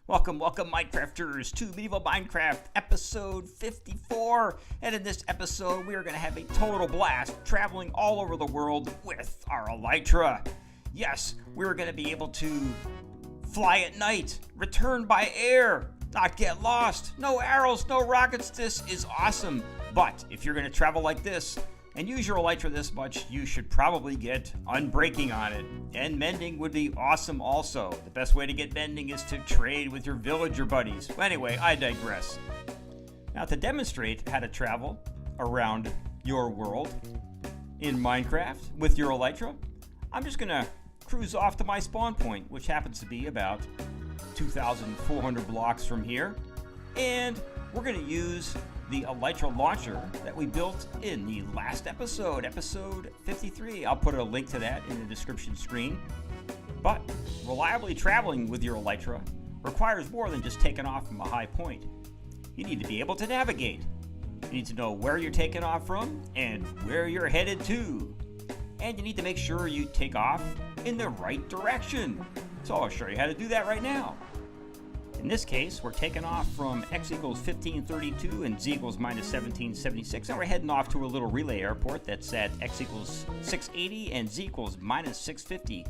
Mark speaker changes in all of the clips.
Speaker 1: Welcome, Minecrafters, to Medieval Minecraft, episode 54. And in this episode, we are going to have a total blast traveling all over the world with our Elytra. Yes, we're going to be able to fly at night, return by air, not get lost, no arrows, no rockets. This is awesome. But if you're going to travel like this and use your Elytra this much, you should probably get unbreaking on it. And mending would be awesome also. The best way to get mending is to trade with your villager buddies. Well, anyway, I digress. Now, to demonstrate how to travel around your world in Minecraft with your Elytra, I'm just going to cruise off to my spawn point, which happens to be about 2,400 blocks from here. And we're going to use the Elytra launcher that we built in the last episode, episode 53. I'll put a link to that in the description screen. But reliably traveling with your Elytra requires more than just taking off from a high point. You need to be able to navigate. You need to know where you're taking off from and where you're headed to. And you need to make sure you take off in the right direction. So I'll show you how to do that right now. In this case, we're taking off from x equals 1532 and z equals minus 1776, and we're heading off to a little relay airport that's at x equals 680 and z equals minus 650.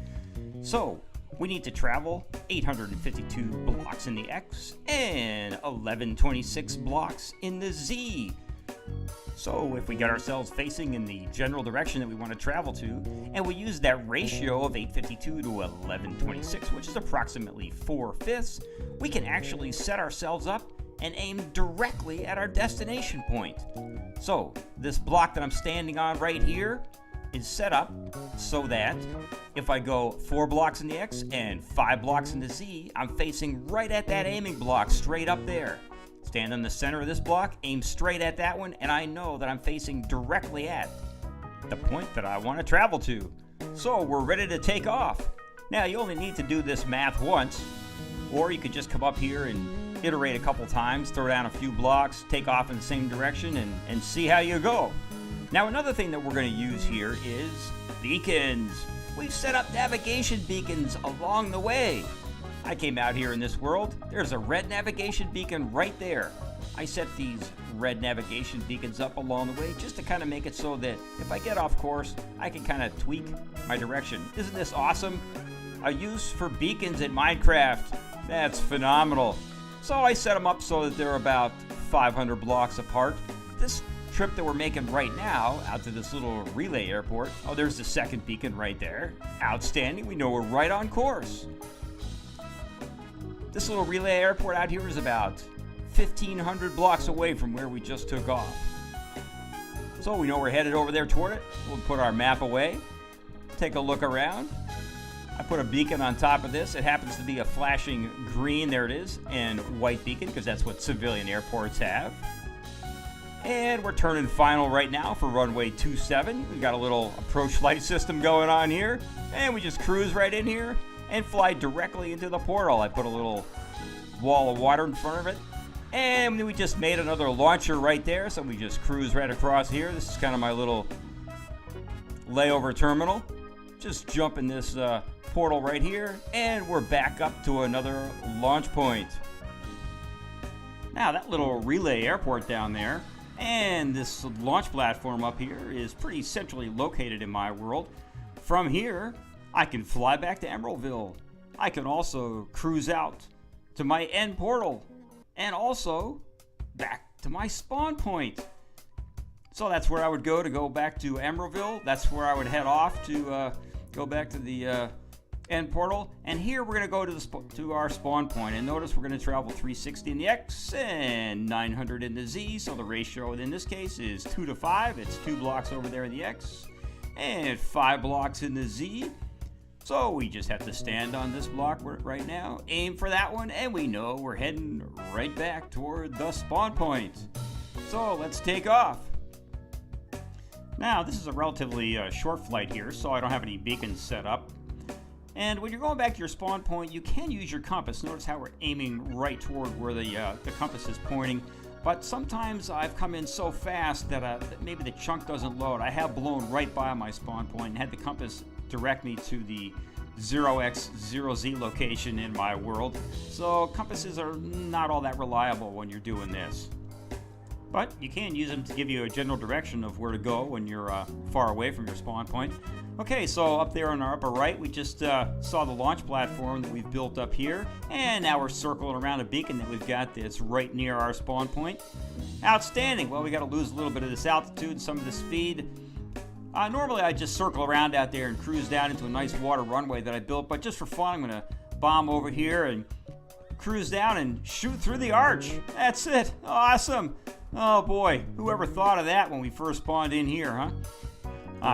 Speaker 1: So we need to travel 852 blocks in the x and 1126 blocks in the z. So if we get ourselves facing in the general direction that we want to travel to, and we use that ratio of 852 to 1126, which is approximately 4/5, we can actually set ourselves up and aim directly at our destination point. So this block that I'm standing on right here is set up so that if I go 4 blocks in the x and 5 blocks in the z, I'm facing right at that aiming block straight up there. Stand in the center of this block, aim straight at that one, and I know that I'm facing directly at the point that I want to travel to. So we're ready to take off. Now you only need to do this math once, or you could just come up here and iterate a couple times, throw down a few blocks, take off in the same direction, and see how you go. Now another thing that we're going to use here is beacons. We've set up navigation beacons along the way. I came out here in this world, there's a red navigation beacon right there. I set these red navigation beacons up along the way just to kind of make it so that if I get off course, I can kind of tweak my direction. Isn't this awesome? A use for beacons in Minecraft. That's phenomenal. So I set them up so that they're about 500 blocks apart. This trip that we're making right now out to this little relay airport, oh, there's the second beacon right there. Outstanding, we know we're right on course. This little relay airport out here is about 1,500 blocks away from where we just took off. So we know we're headed over there toward it. We'll put our map away, take a look around. I put a beacon on top of this. It happens to be a flashing green, there it is, and white beacon because that's what civilian airports have. And we're turning final right now for runway 27. We've got a little approach light system going on here, and we just cruise right in here and fly directly into the portal. I put a little wall of water in front of it, and we just made another launcher right there, so we just cruise right across here. This is kind of my little layover terminal. Just jump in this portal right here, and we're back up to another launch point. Now that little relay airport down there and this launch platform up here is pretty centrally located in my world. From here, I can fly back to Emeraldville. I can also cruise out to my end portal and also back to my spawn point. So that's where I would go back to Emeraldville. That's where I would head off to go back to the end portal. And here we're going to go to our spawn point. And notice we're going to travel 360 in the X and 900 in the Z. So the ratio in this case is 2 to 5. It's 2 blocks over there in the X and 5 blocks in the Z. So we just have to stand on this block right now, aim for that one, and we know we're heading right back toward the spawn point. So let's take off. Now this is a relatively short flight here, so I don't have any beacons set up. And when you're going back to your spawn point, you can use your compass. Notice how we're aiming right toward where the compass is pointing. But sometimes I've come in so fast that maybe the chunk doesn't load. I have blown right by my spawn point and had the compass direct me to the 0x0z location in my world, so compasses are not all that reliable when you're doing this. But you can use them to give you a general direction of where to go when you're far away from your spawn point. Okay, so up there on our upper right, we just saw the launch platform that we've built up here, and now we're circling around a beacon that we've got that's right near our spawn point. Outstanding. Well, we got to lose a little bit of this altitude and some of the speed. Normally I just circle around out there and cruise down into a nice water runway that I built, but just for fun I'm going to bomb over here and cruise down and shoot through the arch. That's it. Awesome. Oh boy, whoever thought of that when we first spawned in here, huh?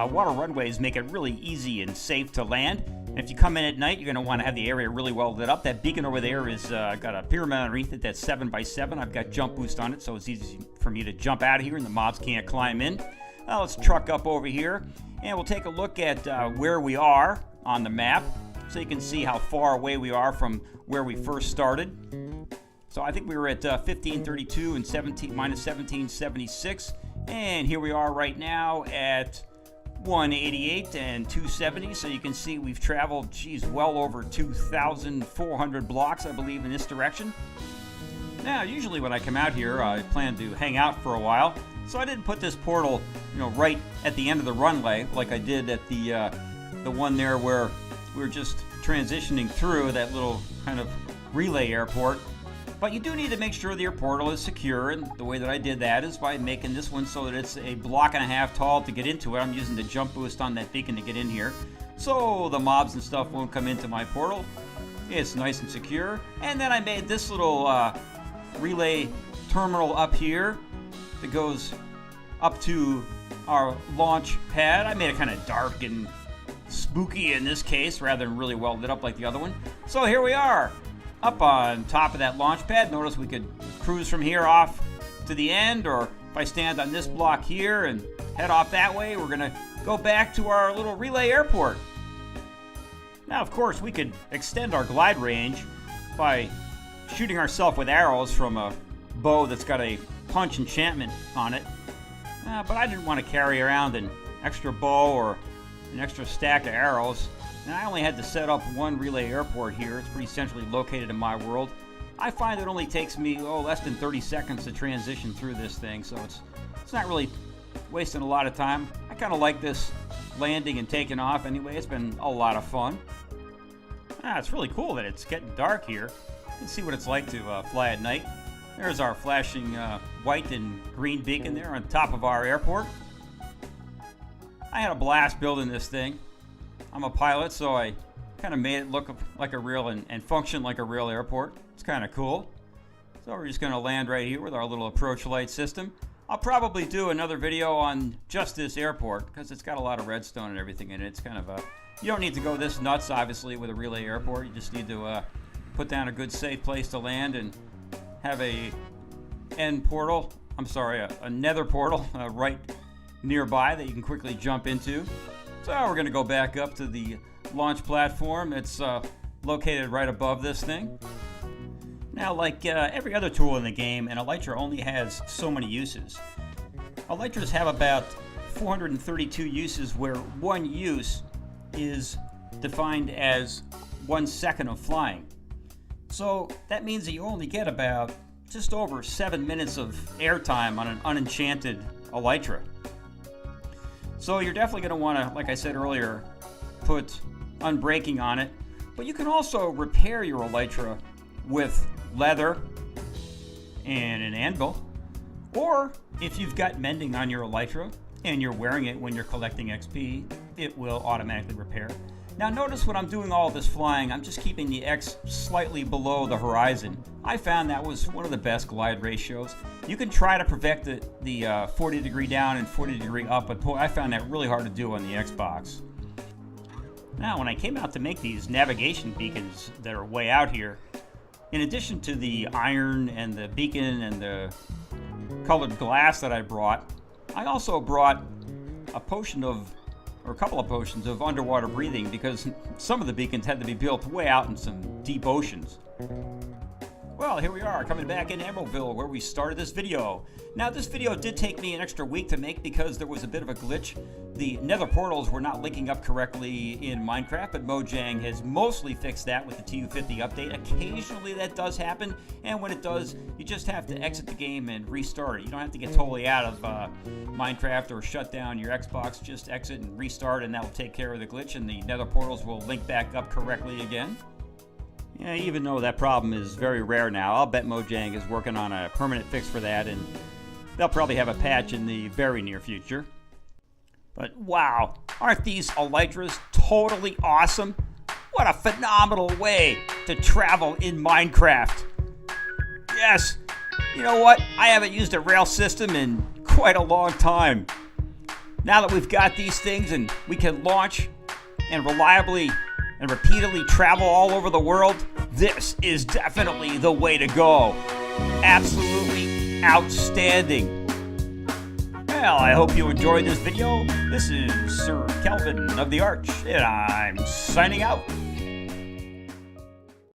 Speaker 1: Water runways make it really easy and safe to land. And if you come in at night, you're going to want to have the area really well lit up. That beacon over there is got a pyramid underneath it that's 7x7. I've got jump boost on it, so it's easy for me to jump out of here and the mobs can't climb in. Let's truck up over here, and we'll take a look at where we are on the map, so you can see how far away we are from where we first started. So I think we were at 1532 and minus 1776, and here we are right now at 188 and 270. So you can see we've traveled, geez, well over 2,400 blocks, I believe, in this direction. Now, usually when I come out here, I plan to hang out for a while. So I didn't put this portal, right at the end of the runway like I did at the one there where we were just transitioning through that little kind of relay airport. But you do need to make sure that your portal is secure, and the way that I did that is by making this one so that it's a block and a half tall to get into it. I'm using the jump boost on that beacon to get in here, so the mobs and stuff won't come into my portal. It's nice and secure. And then I made this little relay terminal up here that goes up to our launch pad. I made it kind of dark and spooky in this case rather than really well lit up like the other one. So here we are up on top of that launch pad. Notice we could cruise from here off to the end, or if I stand on this block here and head off that way, we're gonna go back to our little relay airport. Now, of course, we could extend our glide range by shooting ourselves with arrows from a bow that's got a punch enchantment on it. But I didn't want to carry around an extra bow or an extra stack of arrows. And I only had to set up one relay airport here. It's pretty centrally located in my world. I find it only takes me, less than 30 seconds to transition through this thing, so it's not really wasting a lot of time. I kind of like this landing and taking off anyway. It's been a lot of fun. It's really cool that it's getting dark here. You can see what it's like to fly at night. There's our flashing white and green beacon there on top of our airport. I had a blast building this thing. I'm a pilot, so I kind of made it look like a real and function like a real airport. It's kind of cool. So we're just going to land right here with our little approach light system. I'll probably do another video on just this airport because it's got a lot of redstone and everything in it. It's kind of you don't need to go this nuts, obviously, with a relay airport. You just need to put down a good, safe place to land and have a nether portal right nearby that you can quickly jump into. So we're going to go back up to the launch platform. It's located right above this thing. Now, like every other tool in the game, an Elytra only has so many uses. Elytras have about 432 uses, where one use is defined as 1 second of flying. So that means that you only get about just over 7 minutes of airtime on an unenchanted Elytra. So you're definitely going to want to, like I said earlier, put unbreaking on it. But you can also repair your Elytra with leather and an anvil. Or if you've got mending on your Elytra and you're wearing it when you're collecting XP, it will automatically repair. Now notice when I'm doing all this flying, I'm just keeping the X slightly below the horizon. I found that was one of the best glide ratios. You can try to perfect the 40 degree down and 40 degree up, but boy, I found that really hard to do on the Xbox. Now, when I came out to make these navigation beacons that are way out here, in addition to the iron and the beacon and the colored glass that I brought, I also brought a couple of potions of underwater breathing, because some of the beacons had to be built way out in some deep oceans. Well, here we are, coming back in Emeraldville where we started this video. Now, this video did take me an extra week to make because there was a bit of a glitch. The nether portals were not linking up correctly in Minecraft, but Mojang has mostly fixed that with the TU50 update. Occasionally that does happen, and when it does, you just have to exit the game and restart it. You don't have to get totally out of Minecraft or shut down your Xbox. Just exit and restart, and that will take care of the glitch, and the nether portals will link back up correctly again. Yeah, even though that problem is very rare now, I'll bet Mojang is working on a permanent fix for that, and they'll probably have a patch in the very near future. But wow, aren't these Elytras totally awesome? What a phenomenal way to travel in Minecraft. Yes, you know what? I haven't used a rail system in quite a long time. Now that we've got these things and we can launch and reliably and repeatedly travel all over the world, this is definitely the way to go. Absolutely outstanding. Well, I hope you enjoyed this video. This is Sir Kelvin of the Arch, and I'm signing out.